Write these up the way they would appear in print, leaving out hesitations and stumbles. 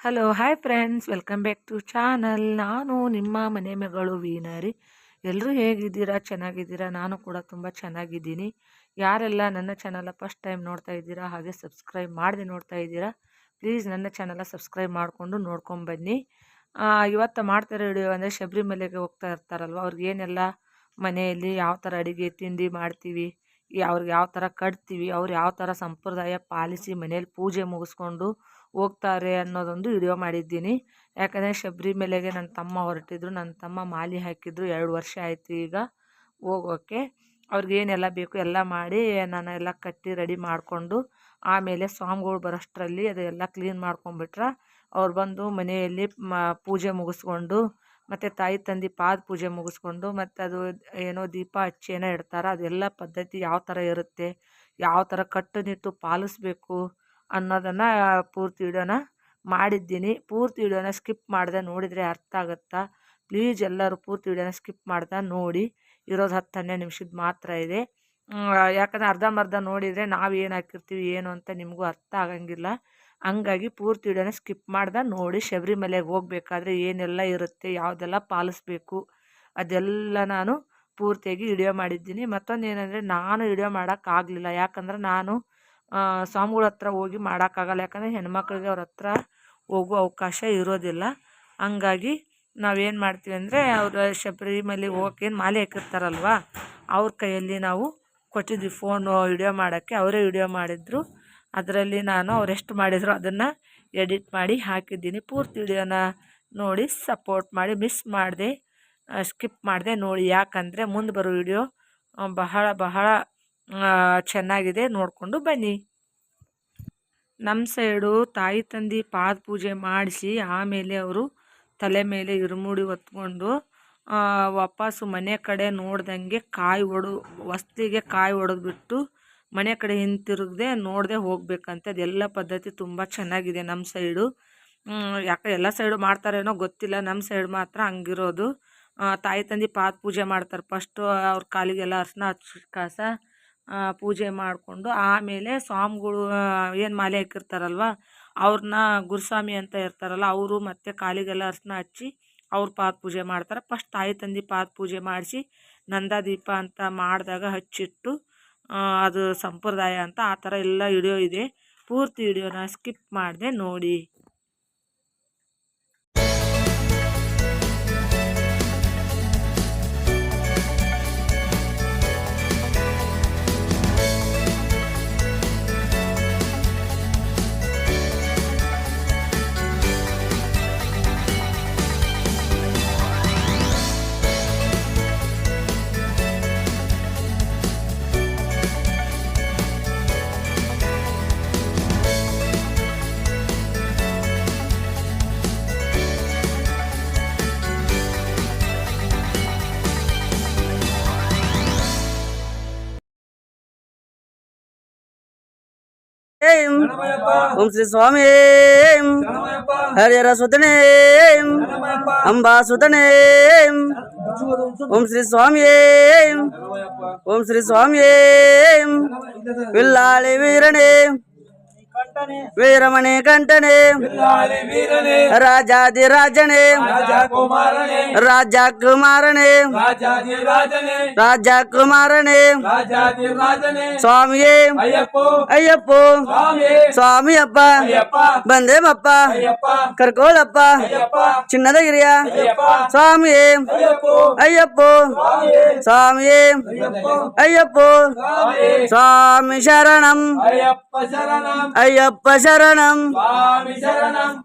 Hello hi friends, welcome back to channel. ನಾನು ನಿಮ್ಮ ಮನೆ ಮಗಳು ವೀಣಾ. ಎಲ್ಲರೂ ಹೇಗಿದ್ದೀರಾ? ಚೆನ್ನಾಗಿದ್ದೀರಾ? ನಾನು ಕೂಡ ತುಂಬ ಚೆನ್ನಾಗಿದ್ದೀನಿ. ಯಾರೆಲ್ಲ ನನ್ನ ಚಾನಲ್ ಫಸ್ಟ್ ಟೈಮ್ ನೋಡ್ತಾ ಇದ್ದೀರಾ ಹಾಗೆ ಸಬ್ಸ್ಕ್ರೈಬ್ ಮಾಡದೆ ನೋಡ್ತಾ ಇದ್ದೀರಾ, ಪ್ಲೀಸ್ ನನ್ನ ಚಾನಲ್ ಸಬ್ಸ್ಕ್ರೈಬ್ ಮಾಡಿಕೊಂಡು ನೋಡ್ಕೊಂಬನ್ನಿ. ಇವತ್ತು ಮಾಡ್ತಿರೋ ವಿಡಿಯೋ ಅಂದರೆ ಶಬರಿಮಲೆಗೆ ಹೋಗ್ತಾ ಇರ್ತಾರಲ್ವ, ಅವ್ರಿಗೆ ಏನೆಲ್ಲ ಮನೆಯಲ್ಲಿ ಯಾವ ಥರ ಅಡುಗೆ ತಿಂಡಿ ಮಾಡ್ತೀವಿ, ಅವ್ರಿಗೆ ಯಾವ ಥರ ಕಟ್ತೀವಿ, ಅವ್ರು ಯಾವ ಥರ ಸಂಪ್ರದಾಯ ಪಾಲಿಸಿ ಮನೇಲಿ ಪೂಜೆ ಮುಗಿಸ್ಕೊಂಡು ಹೋಗ್ತಾರೆ ಅನ್ನೋದೊಂದು ವಿಡಿಯೋ ಮಾಡಿದ್ದೀನಿ. ಯಾಕಂದರೆ ಶಬರಿಮಲೆಗೆ ನನ್ನ ತಮ್ಮ ಹೊರಟಿದ್ರು, ನನ್ನ ತಮ್ಮ ಮಾಲೆ ಹಾಕಿದ್ರು, 2 ವರ್ಷ ಆಯಿತು ಈಗ ಹೋಗೋಕ್ಕೆ. ಅವ್ರಿಗೇನೆಲ್ಲ ಬೇಕು ಎಲ್ಲ ಮಾಡಿ ನಾನು ಎಲ್ಲ ಕಟ್ಟಿ ರೆಡಿ ಮಾಡಿಕೊಂಡು, ಆಮೇಲೆ ಸ್ವಾಮಿಗಳು ಬರೋಷ್ಟರಲ್ಲಿ ಅದೆಲ್ಲ ಕ್ಲೀನ್ ಮಾಡ್ಕೊಂಬಿಟ್ರೆ ಅವ್ರು ಬಂದು ಮನೆಯಲ್ಲಿ ಪೂಜೆ ಮುಗಿಸ್ಕೊಂಡು, ಮತ್ತು ತಾಯಿ ತಂದೆ ಪಾದ ಪೂಜೆ ಮುಗಿಸ್ಕೊಂಡು, ಮತ್ತು ಅದು ಏನೋ ದೀಪ ಹಚ್ಚಿ ಏನೋ ಇಡ್ತಾರೆ, ಅದೆಲ್ಲ ಪದ್ಧತಿ ಯಾವ ಥರ ಇರುತ್ತೆ, ಯಾವ ಥರ ಕಟ್ಟುನಿಟ್ಟು ಪಾಲಿಸ್ಬೇಕು ಅನ್ನೋದನ್ನು ಪೂರ್ತಿ ವಿಡಿಯೋನ ಮಾಡಿದ್ದೀನಿ. ಪೂರ್ತಿ ವಿಡಿಯೋನ ಸ್ಕಿಪ್ ಮಾಡಿದೆ ನೋಡಿದರೆ ಅರ್ಥ ಆಗುತ್ತಾ? ಪ್ಲೀಸ್ ಎಲ್ಲರೂ ಪೂರ್ತಿ ವಿಡಿಯೋನ ಸ್ಕಿಪ್ ಮಾಡ್ದೆ ನೋಡಿ. ಇರೋದು 10-12 ನಿಮಿಷದ ಮಾತ್ರ ಇದೆ. ಯಾಕಂದರೆ ಅರ್ಧಂಬರ್ಧ ನೋಡಿದರೆ ನಾವು ಏನು ಹಾಕಿರ್ತೀವಿ ಏನು ಅಂತ ನಿಮಗೂ ಅರ್ಥ ಆಗಂಗಿಲ್ಲ. ಹಂಗಾಗಿ ಪೂರ್ತಿ ವಿಡಿಯೋನ ಸ್ಕಿಪ್ ಮಾಡ್ದೆ ನೋಡಿ. ಶಬರಿಮಲೆಗೆ ಹೋಗ್ಬೇಕಾದ್ರೆ ಏನೆಲ್ಲ ಇರುತ್ತೆ, ಯಾವುದೆಲ್ಲ ಪಾಲಿಸ್ಬೇಕು ಅದೆಲ್ಲ ನಾನು ಪೂರ್ತಿಯಾಗಿ ವಿಡಿಯೋ ಮಾಡಿದ್ದೀನಿ. ಮತ್ತೊಂದು ಏನಂದರೆ, ನಾನು ವಿಡಿಯೋ ಮಾಡೋಕ್ಕಾಗಲಿಲ್ಲ, ಯಾಕಂದ್ರೆ ನಾನು ಸ್ವಾಮಿಗಳ ಹತ್ರ ಹೋಗಿ ಮಾಡೋಕ್ಕಾಗಲ್ಲ. ಯಾಕಂದರೆ ಹೆಣ್ಮಕ್ಳಿಗೆ ಅವ್ರ ಹತ್ರ ಹೋಗೋ ಅವಕಾಶ ಇರೋದಿಲ್ಲ. ಹಂಗಾಗಿ ನಾವೇನು ಮಾಡ್ತೀವಿ ಅಂದರೆ, ಅವರು ಶಬರಿಮಲೆಗೆ ಹೋಗೋಕ್ಕೇನು ಮಾಲೆ ಹಾಕಿರ್ತಾರಲ್ವ, ಅವ್ರ ಕೈಯಲ್ಲಿ ನಾವು ಕೊಟ್ಟಿದ್ವಿ ಫೋನು ವಿಡಿಯೋ ಮಾಡೋಕ್ಕೆ. ಅವರೇ ವಿಡಿಯೋ ಮಾಡಿದ್ರು, ಅದರಲ್ಲಿ ನಾನು ಅವರೆಷ್ಟು ಮಾಡಿದ್ರು ಅದನ್ನು ಎಡಿಟ್ ಮಾಡಿ ಹಾಕಿದ್ದೀನಿ. ಪೂರ್ತಿ ವಿಡಿಯೋನ ನೋಡಿ ಸಪೋರ್ಟ್ ಮಾಡಿ, ಮಿಸ್ ಮಾಡಿದೆ ಸ್ಕಿಪ್ ಮಾಡಿದೆ ನೋಡಿ. ಯಾಕಂದರೆ ಮುಂದೆ ಬರೋ ವಿಡಿಯೋ ಬಹಳ ಬಹಳ ಚೆನ್ನಾಗಿದೆ, ನೋಡಿಕೊಂಡು ಬನ್ನಿ. ನಮ್ಮ ಸೈಡು ತಾಯಿ ತಂದೆ ಪಾದ ಪೂಜೆ ಮಾಡಿಸಿ ಆಮೇಲೆ ಅವರು ತಲೆ ಮೇಲೆ ಇರುಮುಡಿ ಹೊತ್ಕೊಂಡು ವಾಪಸ್ಸು ಮನೆ ಕಡೆ ನೋಡ್ದಂಗೆ ಹೊಸ್ತಿಗೆ ಕಾಯಿ ಹೊಡೆದ್ಬಿಟ್ಟು ಮನೆ ಕಡೆ ಹಿಂತಿರುಗದೆ ನೋಡದೆ ಹೋಗ್ಬೇಕಂತೆ. ಅದೆಲ್ಲ ಪದ್ಧತಿ ತುಂಬ ಚೆನ್ನಾಗಿದೆ ನಮ್ಮ ಸೈಡು. ಯಾಕೆ ಎಲ್ಲ ಸೈಡು ಮಾಡ್ತಾರೇನೋ ಗೊತ್ತಿಲ್ಲ, ನಮ್ಮ ಸೈಡ್ ಮಾತ್ರ ಹಂಗಿರೋದು. ತಾಯಿ ತಂದೆ ಪಾದ ಪೂಜೆ ಮಾಡ್ತಾರೆ. ಫಸ್ಟು ಅವ್ರ ಕಾಲಿಗೆಲ್ಲ ಅರ್ಶಿನ ಹಚ್ಚಿ ಕಾಸ ಪೂಜೆ ಮಾಡಿಕೊಂಡು, ಆಮೇಲೆ ಸ್ವಾಮಿಗಳು ಏನು ಮಾಲೆ ಹಾಕಿರ್ತಾರಲ್ವ ಅವ್ರನ್ನ ಗುರುಸ್ವಾಮಿ ಅಂತ ಇರ್ತಾರಲ್ಲ ಅವರು ಮತ್ತು ಕಾಲಿಗೆಲ್ಲ ಅರ್ಶಿನ ಹಚ್ಚಿ ಅವ್ರ ಪಾದ ಪೂಜೆ ಮಾಡ್ತಾರೆ. ಫಸ್ಟ್ ತಾಯಿ ತಂದೆ ಪಾದ ಪೂಜೆ ಮಾಡಿಸಿ ನಂದಾದೀಪ ಅಂತ ಮಾಡಿದಾಗ ಹಚ್ಚಿಟ್ಟು ಅದು ಸಂಪ್ರದಾಯ ಅಂತ ಆ ಥರ ಎಲ್ಲ ವಿಡಿಯೋ ಇದೆ. ಪೂರ್ತಿ ವಿಡಿಯೋನ ಸ್ಕಿಪ್ ಮಾಡಿದೆ ನೋಡಿ. ಓಂ ಶ್ರೀ ಸ್ವಾಮಿ ಹರಿಹರ ಸುತನೇ ಅಂಬಾ ಸುತನೇ ಓಂ ಶ್ರೀ ಸ್ವಾಮಿ ಓಂ ಶ್ರೀ ಸ್ವಾಮಿ ವಿಲ್ಲಾಳಿ ವೀರನೇ ವೀರಮಣಿ ಕಂಠನೇ ರಾಜಾದಿರಾಜನೇ ರಾಜಕುಮಾರನೇ ರಾಜಕುಮಾರನೇ ಸ್ವಾಮಿಯೇ ಅಯ್ಯಪ್ಪ ಸ್ವಾಮಿಯಪ್ಪ ಬಂದೇಮಪ್ಪ ಕರ್ಕೋಳಪ್ಪ ಚಿನ್ನದ ಗಿರಿಯ ಸ್ವಾಮಿಯೇ ಅಯ್ಯಪ್ಪ ಸ್ವಾಮಿಯೇ ಅಯ್ಯಪ್ಪ ಸ್ವಾಮಿ ಶರಣಂ ಅಯ್ಯಪ್ಪ ಶರಣಂ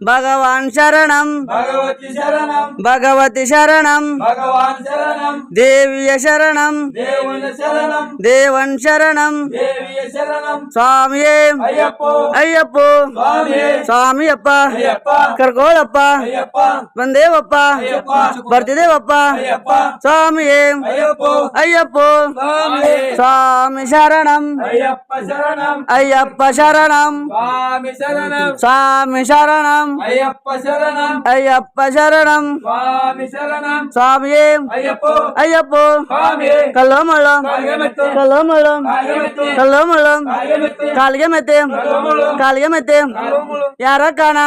ಭಗವಾನ್ ಶರಣಂ ಭಗವತಿ ಶರಣಂ ದೇವಿಯ ಶರಣಂ ದೇವನ್ ಶರಣಂ ಸ್ವಾಮಿಯೇ ಅಯ್ಯಪ್ಪ ಸ್ವಾಮಿಯಪ್ಪ ಕರ್ಕೋಳಪ್ಪ ಬಂದೇವಪ್ಪ ಬರ್ತಿದೇವಪ್ಪ ಸ್ವಾಮಿಯೇ ಅಯ್ಯಪ್ಪ ಸ್ವಾಮಿ ಶರಣಂ ಅಯ್ಯಪ್ಪ ಶರಣಂ స్వామి శరణం స్వామి శరణం అయ్యప్ప శరణం అయ్యప్ప శరణం స్వామి శరణం స్వామియే అయ్యప్పో అయ్యప్పో స్వామి కల్లోమళం కాలిగమెత్తు కల్లోమళం కాలిగమెత్తు కల్లోమళం కాలిగమెత్తు కాలిగమెత్తే కాలిగమెత్తే యారకాణ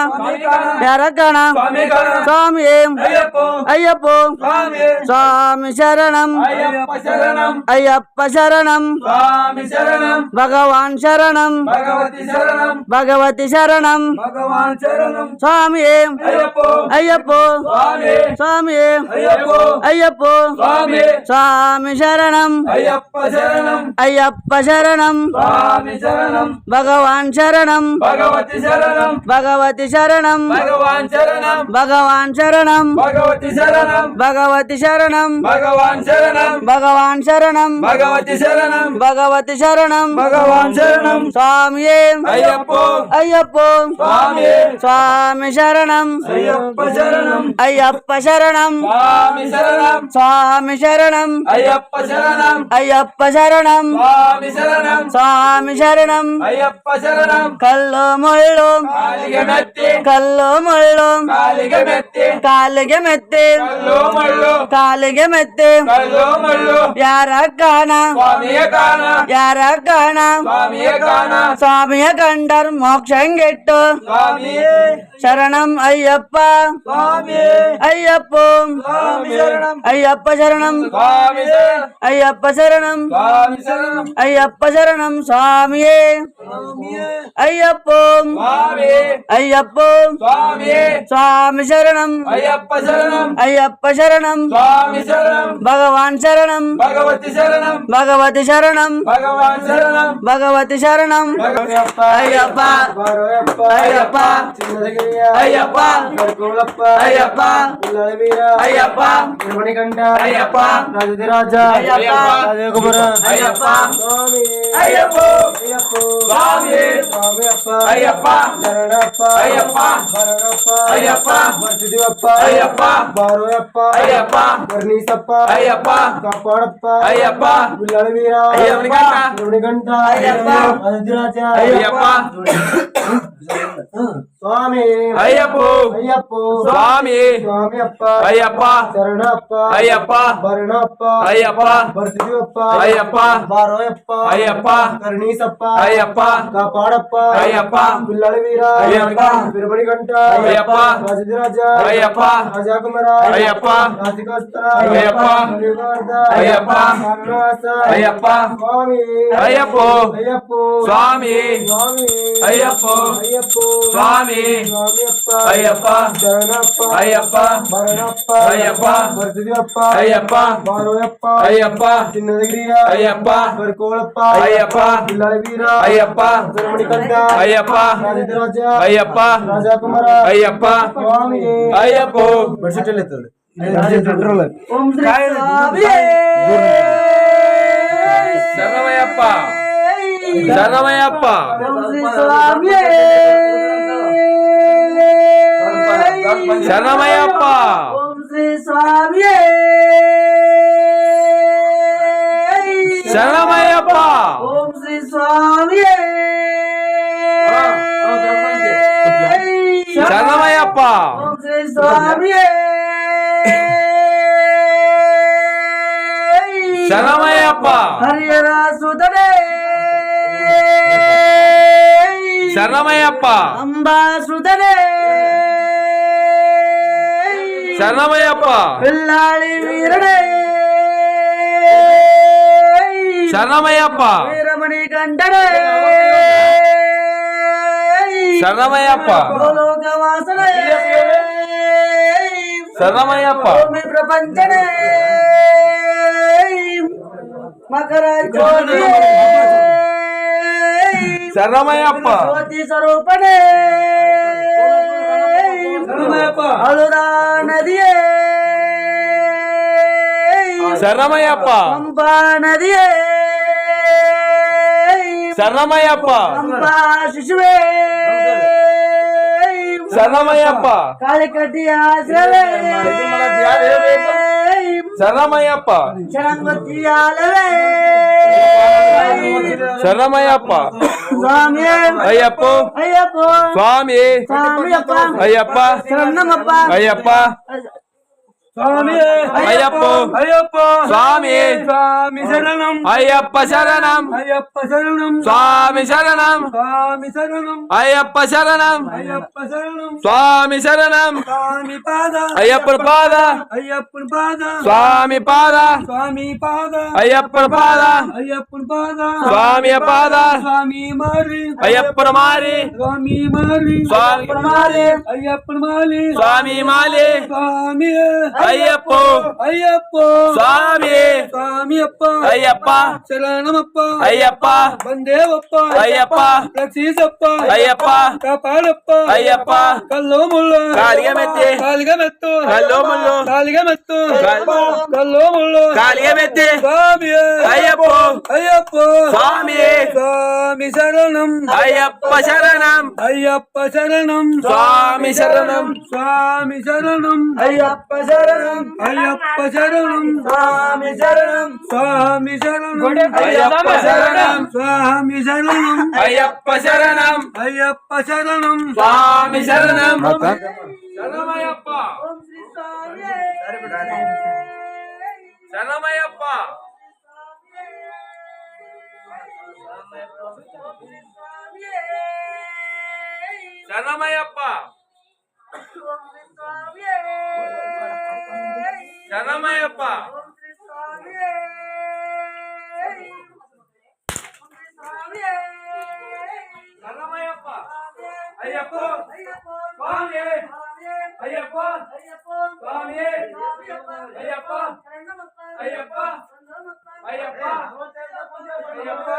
యారకాణ స్వామి కాన స్వామియే అయ్యప్పో అయ్యప్పో స్వామి స్వామి శరణం అయ్యప్ప శరణం అయ్యప్ప శరణం స్వామి శరణం భగవాన్ శరణం భగవతి శరణం భగవతి శరణం భగవాన్ శరణం స్వామియే అయ్యప్పో అయ్యప్పో స్వామి స్వామియే అయ్యప్పో అయ్యప్పో స్వామి స్వామి శరణం అయ్యప్ప శరణం అయ్యప్ప శరణం స్వామి శరణం భగవాన్ శరణం భగవతి శరణం భగవతి శరణం భగవాన్ శరణం భగవాన్ శరణం భగవతి శరణం భగవతి శరణం భగవాన్ శరణం భగవాన్ శరణం భగవతి శరణం భగవతి శరణం భగవాన్ శరణం స్వామియే అయ్యప్పో అయ్యప్పో స్వామి స్వామి శరణం అయ్యప్ప శరణం అయ్యప్ప శరణం స్వామి శరణం స్వామి శరణం అయ్యప్ప శరణం అయ్యప్ప శరణం స్వామి శరణం స్వామి శరణం అయ్యప్ప శరణం కల్లో ముళ్ళు కాలిగ మెత్తి కల్లో ముళ్ళు కాలిగ మెత్తి కాలిಗೆ ಮೆತ್ತೆ కల్లో మళ్ళు ಕಾಲಿಗೆ ಮೆತ್ತೆ కల్లో మళ్ళు ಯಾರ ಕಾಣ స్వామియ కాన ಯಾರ ಕಾಣ స్వామియ కాన ಸ್ವಾಮಿಯ ಕಂಡರ್ ಮೋಕ್ಷಂಗೆಟ್ಟು స్వామి ಶರಣಂ ಅಯ್ಯಪ್ಪ స్వామి ಅಯ್ಯಪ್ಪ స్వామి శరణం ಅಯ್ಯಪ್ಪ ಶರಣಂ స్వామి శరణం ಅಯ್ಯಪ್ಪ ಶರಣಂ స్వామి శరణం ಅಯ್ಯಪ್ಪ ಶರಣಂ ಸ್ವಾಮಿಯೇ ಅಯ್ಯಪ್ಪ స్వామి ಅಯ್ಯಪ್ಪ స్వామి ಸ್ವಾಮಿ ಶರಣಂ అయ్యప్ప శరణం ಅಯ್ಯಪ್ಪ ಶರಣಂ స్వామి శరణం ಭಗವಾನ್ ಶರಣಂ భగవతి శరణం ಭಗವತಿ ಶರಣಂ భగవాన్ శరణం ಭಗವತಿ ಶರಣಂ అయ్యప్ప ಅಯ್ಯಪ್ಪ బారోయప్ప అయ్యప్ప చిన్నదగిరియ అయ్యప్ప కరుకోలప్ప అయ్యప్ప పుల్లలవీర అయ్యప్ప నిర్మణికంఠ అయ్యప్ప రాజధిరాజ అయ్యప్ప రాజకుమార అయ్యప్ప స్వామి అయ్యప్ప అయ్యప్ప స్వామి స్వామి అప్ప అయ్యప్ప శరణప్ప అయ్యప్ప భరణప్ప అయ్యప్ప వర్తిదివప్ప అయ్యప్ప బారోయప్ప అయ్యప్ప వర్ణీసప్ప అయ్యప్ప కాపాడప్ప అయ్యప్ప పుల్లలవీర అయ్యప్పనికంఠ నిర్మణికంఠ అయ్యప్ప రాజధిరాజ అయ్యప్ప స్వామి అయ్యప్ప అయ్యప్ప స్వామి స్వామి అప్ప అయ్యప్ప శరణప్ప అయ్యప్ప భరణప్ప అయ్యప్ప వర్తిదివప్ప అయ్యప్ప బారోయప్ప అయ్యప్ప కరుణీసప్ప అయ్యప్ప కాపాడప్ప అయ్యప్ప పిల్లల వీర అయ్యప్ప విరమణికంఠ అయ్యప్ప రాజధిరాజ అయ్యప్ప రాజాకుమార అయ్యప్ప రాధికోస్తర అయ్యప్ప అయ్యప్ప అయ్యప్ప స్వామి అయ్యప్ప అయ్యప్ప స్వామి స్వామి అయ్యప్ప అయ్యప్ప స్వామి స్వామి అప్ప అయ్యప్ప శరణప్ప అయ్యప్ప భరణప్ప అయ్యప్ప వర్తిదివప్ప అయ్యప్ప బారోయప్ప అయ్యప్ప చిన్నదగిరియ అయ్యప్ప వరకోళప్ప అయ్యప్ప పిల్లల వీర అయ్యప్ప విరమణికంఠ అయ్యప్ప రాజధిరాజ అయ్యప్ప రాజాకుమార అయ్యప్ప స్వామి అయ్యప్ప ఓం శ్రీ శరణమయ్యప్ప శరణమయ్యప్ప శరణమయ్యప్ప ఓం శ్రీ స్వామి శరణమయ్యప్ప ఓం శ్రీ స్వామి శరణమయ్యప్ప ఓం శ్రీ స్వామి శరణమయ్యప్ప హరియరా సుతడే శరణమయ్యప్ప అంబా సుతడే శరణమయ్యప్ప పిల్లాళి వీరడే శరణమయ్యప్ప వీరమణి కంఠడే శరణమయ్యప్ప గోలోక వాసనే శరణమయ్యప్ప భూమి ప్రపంచనే మకర జ్యోతి శరణమయ్యప్ప జ్యోతి స్వరూపణే అలురా నదియే శరణమయ్యప్ప పంపా నదియే శరణమయ్యప్ప పంపా శిశువే శరణమయ్యప్ప కాళికట్టి ఆశ్రవే శరణమయ్యప్ప శరంగొత్తి ఆలవే శరణమయ్యప్ప ಸ್ವಾಮಿ ಅಯ್ಯಪ್ಪ ಅಯ್ಯಪ್ಪ ಸ್ವಾಮಿ ಸ್ವಾಮಿಯಪ್ಪ ಅಯ್ಯಪ್ಪ ಶರಣಮಪ್ಪ ಅಯ್ಯಪ್ಪ ಸ್ವಾಮಿ ಅಯ್ಯಪ್ಪ ಅಯ್ಯಪ್ಪ ಸ್ವಾಮಿ ಸ್ವಾಮಿ ಶರಣಂ ಅಯ್ಯಪ್ಪ ಶರಣಂ ಅಯ್ಯಪ್ಪ ಶರಣಂ ಸ್ವಾಮಿ ಶರಣಂ ಸ್ವಾಮಿ ಶರಣಂ ಅಯ್ಯಪ್ಪ ಶರಣಂ ಅಯ್ಯಪ್ಪ ಶರಣಂ ಸ್ವಾಮಿ ಶರಣಂ ಸ್ವಾಮಿ ಪಾದ ಅಯ್ಯಪ್ಪನ ಪಾದ ಅಯ್ಯಪ್ಪನ ಪಾದ ಸ್ವಾಮಿ ಪಾದ ಸ್ವಾಮಿ ಪಾದ ಅಯ್ಯಪ್ಪನ ಪಾದ ಅಯ್ಯಪ್ಪನ ಪಾದ ಸ್ವಾಮಿಯ ಪಾದ ಸ್ವಾಮಿ ಮಾರಿ ಅಯ್ಯಪ್ಪನ ಮಾರಿ ಸ್ವಾಮಿ ಮಾರಿ ಸ್ವಾಮಿ ಮಾಲಿ ಅಯ್ಯಪ್ಪನ ಮಾಲಿ ಸ್ವಾಮಿ ಮಾಲಿ ಸ್ವಾಮಿ ಅಯ್ಯಪ್ಪ ಅಯ್ಯಪ್ಪ ಸ್ವಾಮಿ ಸ್ವಾಮಿಯಪ್ಪ ಅಯ್ಯಪ್ಪ ಶರಣಮಪ್ಪ ಅಯ್ಯಪ್ಪ ಬಂದೇವಪ್ಪ ಅಯ್ಯಪ್ಪ ರಕ್ಷಿಸಪ್ಪ ಅಯ್ಯಪ್ಪ ಕಾಪಾಡಪ್ಪ ಅಯ್ಯಪ್ಪ ಕಲ್ಲು ಮುಳ್ಳು ಕಾಲಿಗೆ ಮೆತ್ತಿ ಕಾಲಿಗೆ ಮೆತ್ತು ಕಲ್ಲು ಮುಳ್ಳು ಕಾಲಿಗೆ ಮೆತ್ತು ಕಾಲ್- ಕಲ್ಲು ಮುಳ್ಳು ಕಾಲಿಗೆ ಮೆತ್ತಿ ಸ್ವಾಮಿ ಅಯ್ಯಪ್ಪ ಅಯ್ಯಪ್ಪ ಸ್ವಾಮಿ ಸ್ವಾಮಿ ಶರಣಂ ಅಯ್ಯಪ್ಪ ಶರಣಂ ಅಯ್ಯಪ್ಪ ಶರಣಂ ಸ್ವಾಮಿ ಶರಣಂ ಸ್ವಾಮಿ ಶರಣಂ ಅಯ್ಯಪ್ಪ ಶರಣಂ ಅಯ್ಯಪ್ಪ ಶರಣಂ ಸ್ವಾಮಿ ಶರಣಂ ಸ್ವಾಮಿ ಶರಣಂ ಅಯ್ಯಪ್ಪ ಶರಣಂ ಸ್ವಾಮಿ ಶರಣಂ ಅಯ್ಯಪ್ಪ ಶರಣಂ ಅಯ್ಯಪ್ಪ ಶರಣಂ ಸ್ವಾಮಿ ಶರಣಂ ಶರಣಮಯ್ಯಪ್ಪ ಶರಣಮಯ್ಯಪ್ಪ ಶರಣಮಯ್ಯಪ್ಪ ಶರಣಮಯ್ಯಪ್ಪ ಶರಣಮಯ್ಯಪ್ಪ ಅಯ್ಯಪ್ಪ ಸ್ವಾಮಿ ಅಯ್ಯಪ್ಪ ಸ್ವಾಮಿ ಅಯ್ಯಪ್ಪ ಅಯ್ಯಪ್ಪ ಅಯ್ಯಪ್ಪ ಅಯ್ಯಪ್ಪ